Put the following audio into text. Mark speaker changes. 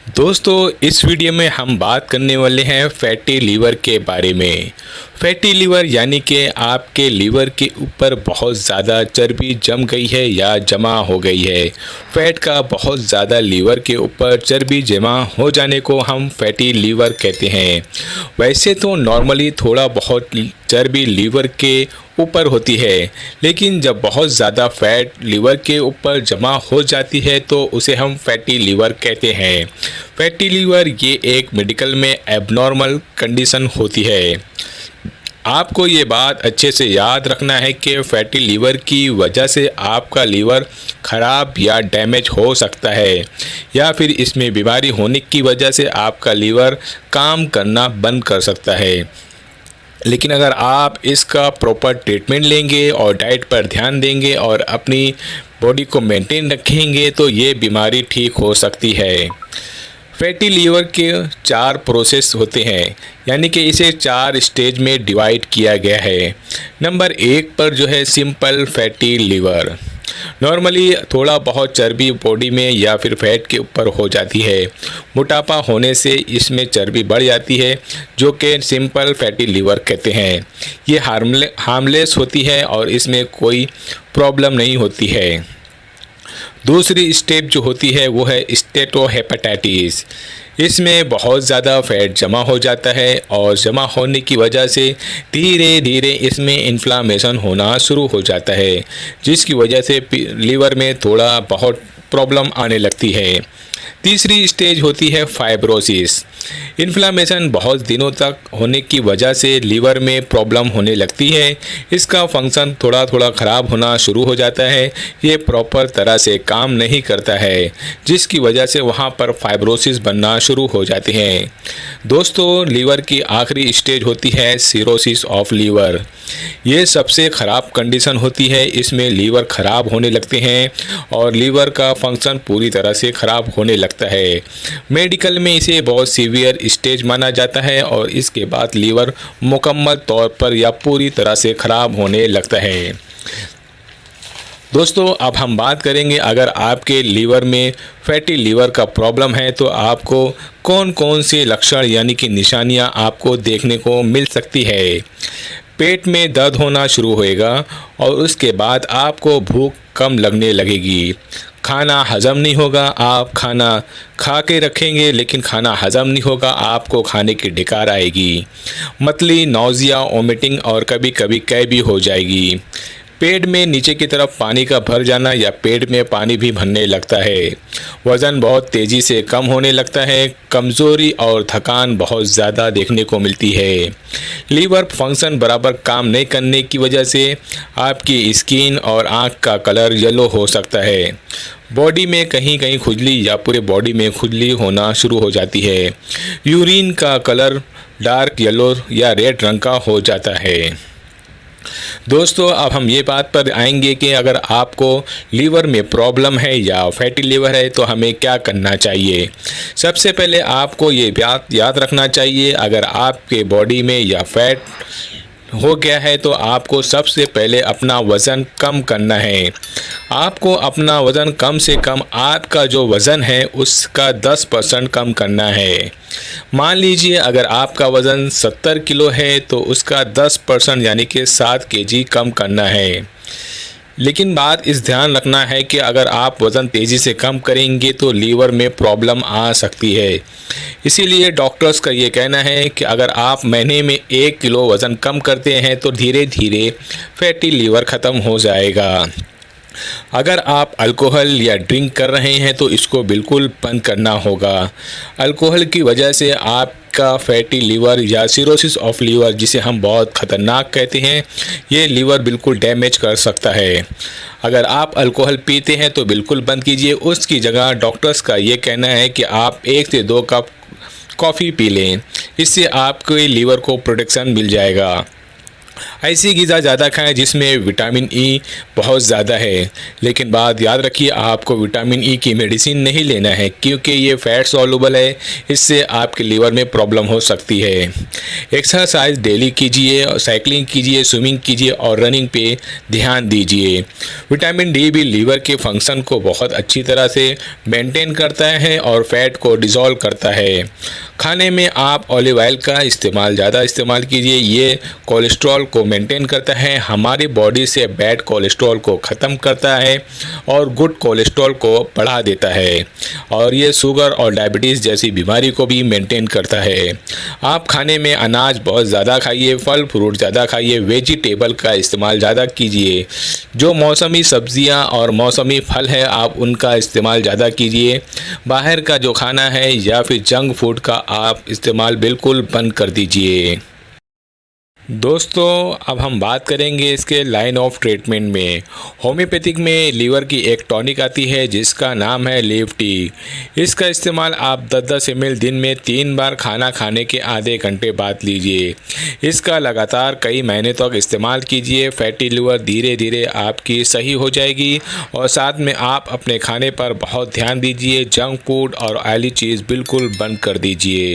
Speaker 1: दोस्तों इस वीडियो में हम बात करने वाले हैं फैटी लीवर के बारे में। फैटी लीवर यानी कि आपके लीवर के ऊपर बहुत ज़्यादा चर्बी जम गई है या जमा हो गई है। फैट का बहुत ज़्यादा लीवर के ऊपर चर्बी जमा हो जाने को हम फैटी लीवर कहते हैं। वैसे तो नॉर्मली थोड़ा बहुत चर्बी लीवर के ऊपर होती है, लेकिन जब बहुत ज़्यादा फैट लीवर के ऊपर जमा हो जाती है तो उसे हम फैटी लीवर कहते हैं। फैटी लीवर ये एक मेडिकल में एबनॉर्मल कंडीशन होती है। आपको ये बात अच्छे से याद रखना है कि फैटी लीवर की वजह से आपका लीवर ख़राब या डैमेज हो सकता है, या फिर इसमें बीमारी होने की वजह से आपका लीवर काम करना बंद कर सकता है। लेकिन अगर आप इसका प्रॉपर ट्रीटमेंट लेंगे और डाइट पर ध्यान देंगे और अपनी बॉडी को मेंटेन रखेंगे तो ये बीमारी ठीक हो सकती है। फैटी लीवर के 4 प्रोसेस होते हैं, यानी कि इसे 4 स्टेज में डिवाइड किया गया है। नंबर 1 पर जो है सिंपल फैटी लीवर। नॉर्मली थोड़ा बहुत चर्बी बॉडी में या फिर फैट के ऊपर हो जाती है। मोटापा होने से इसमें चर्बी बढ़ जाती है, जो कि सिंपल फैटी लीवर कहते हैं। ये हार्मलेस होती है और इसमें कोई प्रॉब्लम नहीं होती है। दूसरी स्टेप जो होती है वो है स्टेटोहेपेटाइटिस। इसमें बहुत ज़्यादा फैट जमा हो जाता है और जमा होने की वजह से धीरे धीरे इसमें इन्फ्लामेशन होना शुरू हो जाता है, जिसकी वजह से लीवर में थोड़ा बहुत प्रॉब्लम आने लगती है। तीसरी स्टेज होती है फाइब्रोसिस। इन्फ्लामेशन बहुत दिनों तक होने की वजह से लीवर में प्रॉब्लम होने लगती है। इसका फंक्शन थोड़ा थोड़ा ख़राब होना शुरू हो जाता है। ये प्रॉपर तरह से काम नहीं करता है, जिसकी वजह से वहाँ पर फाइब्रोसिस बनना शुरू हो जाते हैं। दोस्तों लीवर की आखिरी स्टेज होती है सिरोसिस ऑफ लीवर। ये सबसे ख़राब कंडीशन होती है। इसमें लीवर ख़राब होने लगते हैं और लीवर का फंक्शन पूरी तरह से ख़राब होने लगता है। मेडिकल में इसे बहुत सीवियर स्टेज माना जाता है और इसके बाद लीवर मुकम्मल तौर पर या पूरी तरह से ख़राब होने लगता है। दोस्तों अब हम बात करेंगे, अगर आपके लीवर में फैटी लीवर का प्रॉब्लम है तो आपको कौन कौन से लक्षण यानी कि निशानियां आपको देखने को मिल सकती है। पेट में दर्द होना शुरू होएगा और उसके बाद आपको भूख कम लगने लगेगी। खाना हज़म नहीं होगा। आप खाना खा के रखेंगे लेकिन खाना हज़म नहीं होगा, आपको खाने की ढिकार आएगी। मतली, नौजिया, वोमिटिंग और कभी कभी कै भी हो जाएगी। पेट में नीचे की तरफ पानी का भर जाना या पेट में पानी भी भरने लगता है। वज़न बहुत तेज़ी से कम होने लगता है। कमज़ोरी और थकान बहुत ज़्यादा देखने को मिलती है। लीवर फंक्शन बराबर काम नहीं करने की वजह से आपकी स्किन और आँख का कलर येलो हो सकता है। बॉडी में कहीं कहीं खुजली या पूरे बॉडी में खुजली होना शुरू हो जाती है। यूरिन का कलर डार्क येलो या रेड रंग का हो जाता है। दोस्तों अब हम ये बात पर आएंगे कि अगर आपको लीवर में प्रॉब्लम है या फैटी लीवर है तो हमें क्या करना चाहिए। सबसे पहले आपको ये बात याद रखना चाहिए, अगर आपके बॉडी में या फैट हो गया है तो आपको सबसे पहले अपना वज़न कम करना है। आपको अपना वज़न कम से कम आपका जो वज़न है उसका 10% कम करना है। मान लीजिए अगर आपका वज़न 70 किलो है तो उसका 10% यानी कि 7 केजी कम करना है। लेकिन बात इस ध्यान रखना है कि अगर आप वज़न तेज़ी से कम करेंगे तो लीवर में प्रॉब्लम आ सकती है। इसीलिए डॉक्टर्स का ये कहना है कि अगर आप महीने में 1 किलो वज़न कम करते हैं तो धीरे धीरे फैटी लीवर ख़त्म हो जाएगा। अगर आप अल्कोहल या ड्रिंक कर रहे हैं तो इसको बिल्कुल बंद करना होगा। अल्कोहल की वजह से आपका फैटी लीवर या सिरोसिस ऑफ लीवर, जिसे हम बहुत ख़तरनाक कहते हैं, ये लीवर बिल्कुल डैमेज कर सकता है। अगर आप अल्कोहल पीते हैं तो बिल्कुल बंद कीजिए। उसकी जगह डॉक्टर्स का ये कहना है कि आप 1 से 2 कप कॉफ़ी पी लें। इससे आपके लीवर को प्रोटेक्शन मिल जाएगा। ऐसी ग़िज़ा ज़्यादा खाएं जिसमें विटामिन ई बहुत ज़्यादा है। लेकिन बात याद रखिए, आपको विटामिन ई की मेडिसिन नहीं लेना है क्योंकि ये फैट सॉल्युबल है, इससे आपके लीवर में प्रॉब्लम हो सकती है। एक्सरसाइज डेली कीजिए, साइकिलिंग कीजिए, स्विमिंग कीजिए और रनिंग पे ध्यान दीजिए। विटामिन डी भी लीवर के फंक्शन को बहुत अच्छी तरह से मेंटेन करता है और फैट को डिज़ोल्व करता है। खाने में आप ऑलिव ऑयल का ज़्यादा इस्तेमाल कीजिए, ये कोलेस्ट्रॉल को मेंटेन करता है, हमारी बॉडी से बैड कोलेस्ट्रॉल को ख़त्म करता है और गुड कोलेस्ट्रॉल को बढ़ा देता है और ये शुगर और डायबिटीज़ जैसी बीमारी को भी मेंटेन करता है। आप खाने में अनाज बहुत ज़्यादा खाइए, फल फ्रूट ज़्यादा खाइए, वेजिटेबल का इस्तेमाल ज़्यादा कीजिए। जो मौसमी सब्जियां और मौसमी फल है आप उनका इस्तेमाल ज़्यादा कीजिए। बाहर का जो खाना है या फिर जंक फूड का आप इस्तेमाल बिल्कुल बंद कर दीजिए। दोस्तों, अब हम बात करेंगे इसके लाइन ऑफ ट्रीटमेंट में। होम्योपैथिक में लीवर की एक टॉनिक आती है जिसका नाम है लीव टी। इसका इस्तेमाल आप 10-10 ml दिन में 3 बार खाना खाने के आधे घंटे बाद लीजिए। इसका लगातार कई महीने तक इस्तेमाल कीजिए। फैटी लीवर धीरे धीरे आपकी सही हो जाएगी और साथ में आप अपने खाने पर बहुत ध्यान दीजिए। जंक फूड और ऑयली चीज़ बिल्कुल बंद कर दीजिए।